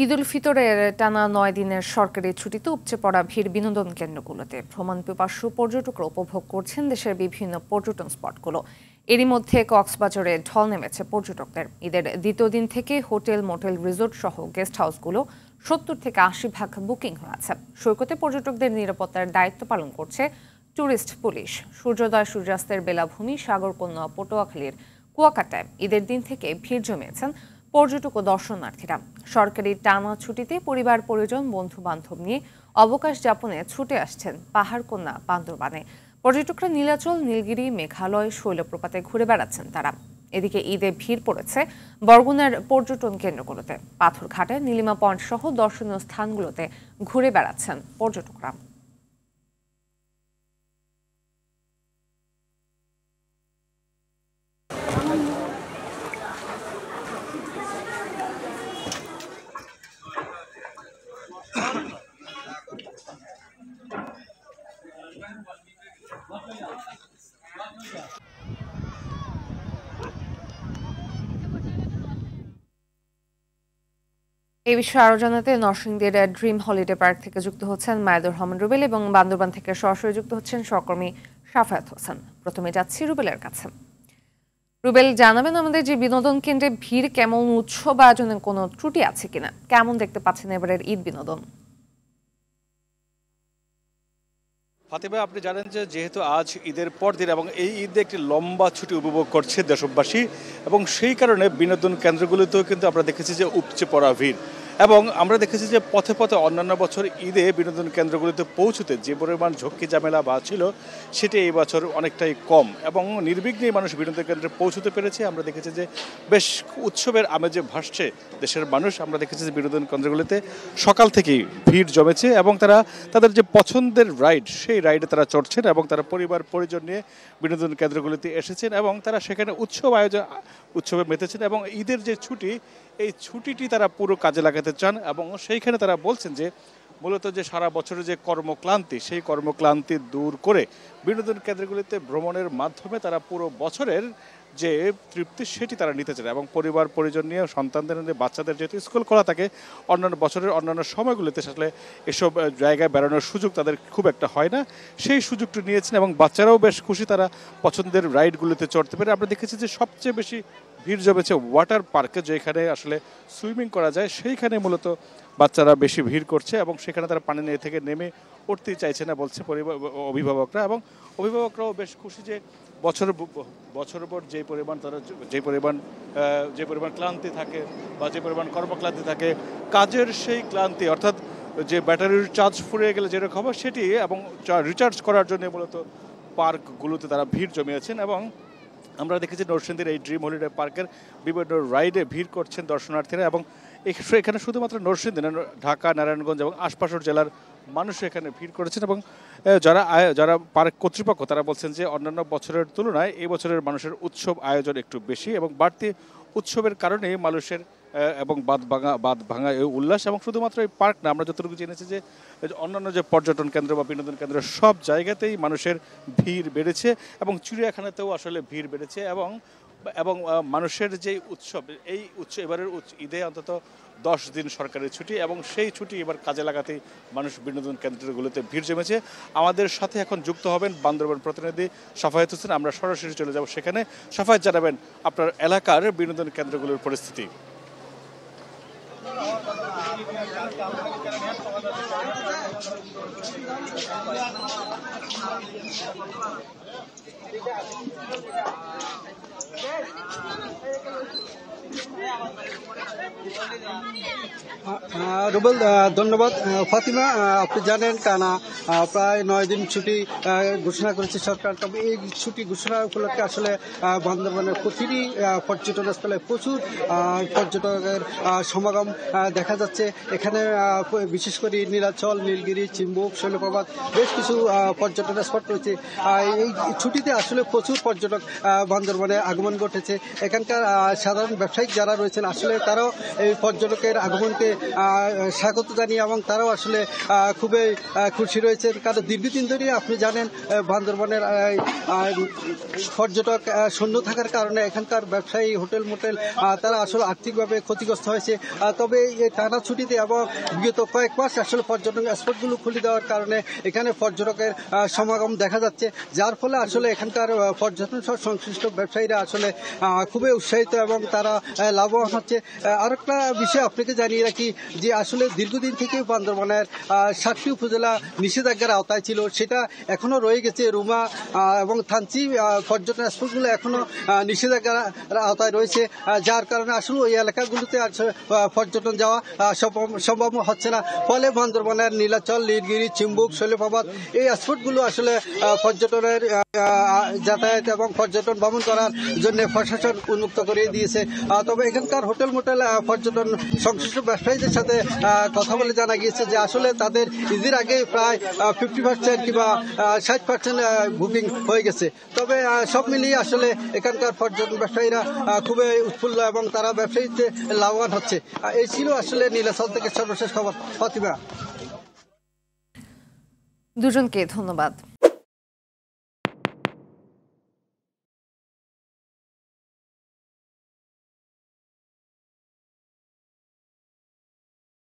ঈদ উল ফিতরের টানা ৯ দিনের সরকারি ছুটিতে উপচে পড়া ভিড় বিনোদন কেন্দ্রগুলোতে। ভ্রমণ পিপাসু পর্যটকরা উপভোগ করছেন দেশের বিভিন্ন পর্যটন স্পটগুলো। এরই মধ্যে কক্সবাজারে ঢল নেমেছে পর্যটকদের। ঈদের দ্বিতীয় দিন থেকে হোটেল, মোটেল, রিসোর্ট সহ গেস্ট হাউসগুলো ৭০ থেকে ৮০% বুকিং হয়ে আছে। সৈকতে পর্যটকদের নিরাপত্তার দায়িত্ব পালন করছে ট্যুরিস্ট পুলিশ। সূর্যোদয় সূর্যাস্তের বেলাভূমি সাগরকন্যা পটুয়াখালীর কুয়াকাটায় ঈদের দিন থেকে ভিড় জমিয়েছেন পর্যটক ও দর্শনার্থীরা। সরকারি টানা ছুটিতে পরিবার পরিজন বন্ধু বান্ধব নিয়ে অবকাশ যাপনে ছুটে আসছেন পাহাড়কন্যা বান্দরবানে। পর্যটকরা নীলাচল, নীলগিরি, মেঘালয়, শৈলপ্রপাতে ঘুরে বেড়াচ্ছেন তারা। এদিকে ঈদে ভিড় পড়েছে বরগুনার পর্যটন কেন্দ্রগুলোতে। পাথরঘাটে নীলিমা পয়েন্ট সহ দর্শনীয় স্থানগুলোতে ঘুরে বেড়াচ্ছেন পর্যটকরা। এই বিষয়ে আরো জানাতে নরসিংদীর ড্রিম হলিডে পার্ক থেকে যুক্ত হচ্ছেন মায়াদুর রহমান রুবেল এবং বান্দরবান থেকে সরাসরি যুক্ত হচ্ছেন সহকর্মী সাফায়াত হোসেন। প্রথমে যাচ্ছি রুবেলের কাছে। রুবেল, জানাবেন আমাদের যে বিনোদন কেন্দ্রে ভিড় কেমন, উৎসব আয়োজনের কোনো ত্রুটি আছে কিনা, কেমন দেখতে পাচ্ছেন এবারের ঈদ বিনোদন? ফাতিমা, আপনি জানেন যে যেহেতু আজ ঈদের পরদিন এবং এই ঈদে একটি লম্বা ছুটি উপভোগ করছে দেশবাসী, এবং সেই কারণে বিনোদন কেন্দ্রগুলিতেও কিন্তু আমরা দেখেছি যে উপচে পড়া ভিড়। এবং আমরা দেখেছি যে পথে পথে অন্যান্য বছর ঈদে বিনোদন কেন্দ্রগুলিতে পৌঁছতে যে পরিমাণ ঝক্কি ঝামেলা বা ছিল সেটি এই বছর অনেকটাই কম, এবং নির্বিঘ্নেই মানুষ বিনোদন কেন্দ্রে পৌঁছতে পেরেছে। আমরা দেখেছি যে বেশ উৎসবের আমেজে ভাসছে দেশের মানুষ। আমরা দেখেছি যে বিনোদন কেন্দ্রগুলিতে সকাল থেকেই ভিড় জমেছে এবং তারা তাদের যে পছন্দের রাইড সেই রাইডে তারা চড়ছেন এবং তারা পরিবার পরিজন নিয়ে বিনোদন কেন্দ্রগুলিতে এসেছেন এবং তারা সেখানে উৎসবে মেতেছেন। এবং ঈদের যে ছুটি, এই ছুটিটি তারা পুরো কাজে লাগাতে চান এবং সেইখানে তারা বলছেন যে মূলত যে সারা বছরের যে কর্মক্লান্তি, সেই কর্মক্লান্তি দূর করে বিনোদন কেন্দ্রগুলিতে ভ্রমণের মাধ্যমে তারা পুরো বছরের যে তৃপ্তি সেটি তারা নিতে চান। এবং পরিবার পরিজন নিয়ে, সন্তানদের নিয়ে, বাচ্চাদের যেহেতু স্কুল খোলা থাকে অন্যান্য বছরের অন্যান্য সময়গুলিতে আসলে এসব জায়গায় বেড়ানোর সুযোগ তাদের খুব একটা হয় না, সেই সুযোগটি নিয়েছেন এবং বাচ্চারাও বেশ খুশি তারা পছন্দের রাইডগুলিতে চড়তে পেরে। আমরা দেখেছি যে সবচেয়ে বেশি ভিড় জমেছে ওয়াটার পার্কে, যেখানে আসলে সুইমিং করা যায়, সেইখানে মূলত বাচ্চারা বেশি ভিড় করছে এবং সেখানে তারা পানি নিয়ে থেকে নেমে উঠতেই চাইছে না বলছে অভিভাবকরা। এবং অভিভাবকরাও বেশ খুশি যে বছর পর যে পরিমাণ ক্লান্তি থাকে বা যে পরিমাণ কর্মক্লান্তি থাকে, কাজের সেই ক্লান্তি, অর্থাৎ যে ব্যাটারির চার্জ ফুরিয়ে গেলে যেরকম হবে সেটি এবং রিচার্জ করার জন্য মূলত পার্কগুলোতে তারা ভিড় জমিয়েছেন। এবং আমরা দেখেছি নরসিংদীর এই ড্রিম হলিডে পার্কের বিভিন্ন রাইডে ভিড় করছেন দর্শনার্থীরা। এবং এখানে শুধুমাত্র নরসিংদী না, ঢাকা, নারায়ণগঞ্জ এবং আশপাশের জেলার মানুষ এখানে ভিড় করেছেন। এবং যারা পার্ক কর্তৃপক্ষ তারা বলছেন যে অন্যান্য বছরের তুলনায় এই বছরের মানুষের উৎসব আয়োজন একটু বেশি এবং বাড়তি উৎসবের কারণে মানুষের এবং বাদ ভাঙা এই উল্লাস। এবং শুধুমাত্র এই পার্ক না, আমরা যতটুকু জেনেছি যে অন্যান্য যে পর্যটন কেন্দ্র বা বিনোদন কেন্দ্র সব জায়গাতেই মানুষের ভিড় বেড়েছে এবং চিড়িয়াখানাতেও আসলে ভিড় বেড়েছে। এবং মানুষের যে উৎসব, এই এবারের ঈদে অন্তত 10 দিন সরকারি ছুটি এবং সেই ছুটি এবার কাজে লাগাতেই মানুষ বিনোদন কেন্দ্রগুলোতে ভিড় জমেছে। আমাদের সাথে এখন যুক্ত হবেন বান্দরবান প্রতিনিধি সাফায়াত হোসেন। আমরা সরাসরি চলে যাব সেখানে। সাফায়াত, জানাবেন আপনার এলাকার বিনোদন কেন্দ্রগুলোর পরিস্থিতি। রুবেল, ধন্যবাদ। ফাতিমা, আপনি জানেন টানা প্রায় 9 দিন ছুটি ঘোষণা করেছে সরকার। তবে এই ছুটি ঘোষণা উপলক্ষে আসলে বান্দরবানের প্রতিটি পর্যটনস্থলে প্রচুর পর্যটকের সমাগম দেখা যাচ্ছে। এখানে বিশেষ করে নীলাচল, নীলগিরি, চিম্বুক, শৈলপ্রপাত বেশ কিছু পর্যটন স্পট রয়েছে। এই ছুটিতে আসলে প্রচুর পর্যটক বান্দরবানে আগমন ঘটেছে। এখানকার সাধারণ ব্যবসা ব্যবসায়িক যারা রয়েছেন আসলে তারাও এই পর্যটকের আগমনকে স্বাগত জানিয়ে এবং তারাও আসলে খুবই খুশি রয়েছেন। কারণ দীর্ঘদিন ধরে আপনি জানেন বান্দরবনের পর্যটক শূন্য থাকার কারণে এখানকার ব্যবসায়ী হোটেল মোটেল তারা আসলে আর্থিকভাবে ক্ষতিগ্রস্ত হয়েছে। তবে এই টানা ছুটিতে এবং বিগত কয়েক মাস আসলে পর্যটন স্পটগুলো খুলে দেওয়ার কারণে এখানে পর্যটকের সমাগম দেখা যাচ্ছে, যার ফলে আসলে এখানকার পর্যটন সহ সংশ্লিষ্ট ব্যবসায়ীরা আসলে খুবই উৎসাহিত এবং তারা লাভবান হচ্ছে। আরেকটা বিষয় আপনাকে জানিয়ে রাখি যে আসলে দীর্ঘদিন থেকে বান্দরবানের 60টি উপজেলা নিষেধাজ্ঞার আওতায় ছিল, সেটা এখনো রয়ে গেছে। রুমা এবং থানচি পর্যটন স্পটগুলো এখনো নিষেধাজ্ঞার আওতায় রয়েছে, যার কারণে আসলে ওই এলাকাগুলোতে পর্যটন যাওয়া সম্ভব হচ্ছে না। ফলে বান্দরবানের নীলাচল, নীলগিরি, চিম্বুক, শৈলপ্রপাত এই স্পটগুলো আসলে পর্যটনের যাতায়াত এবং পর্যটন ভ্রমণ করার জন্য প্রশাসন উন্মুক্ত করে দিয়েছে। তবে এখানকার হোটেল মোটেল পর্যটন সংশ্লিষ্ট ব্যবসায়ীদের সাথে কথা বলে জানা গিয়েছে যে আসলে তাদের ঈদের আগে প্রায় 50% কিংবা 60% বুকিং হয়ে গেছে। তবে সব মিলিয়ে আসলে এখানকার পর্যটন ব্যবসায়ীরা খুবই উৎফুল্ল এবং তারা ব্যবসায়ীতে লাভবান হচ্ছে। এই ছিল আসলে নীলাচল থেকে সর্বশেষ খবর। ফাতিমা। দুজনকে ধন্যবাদ।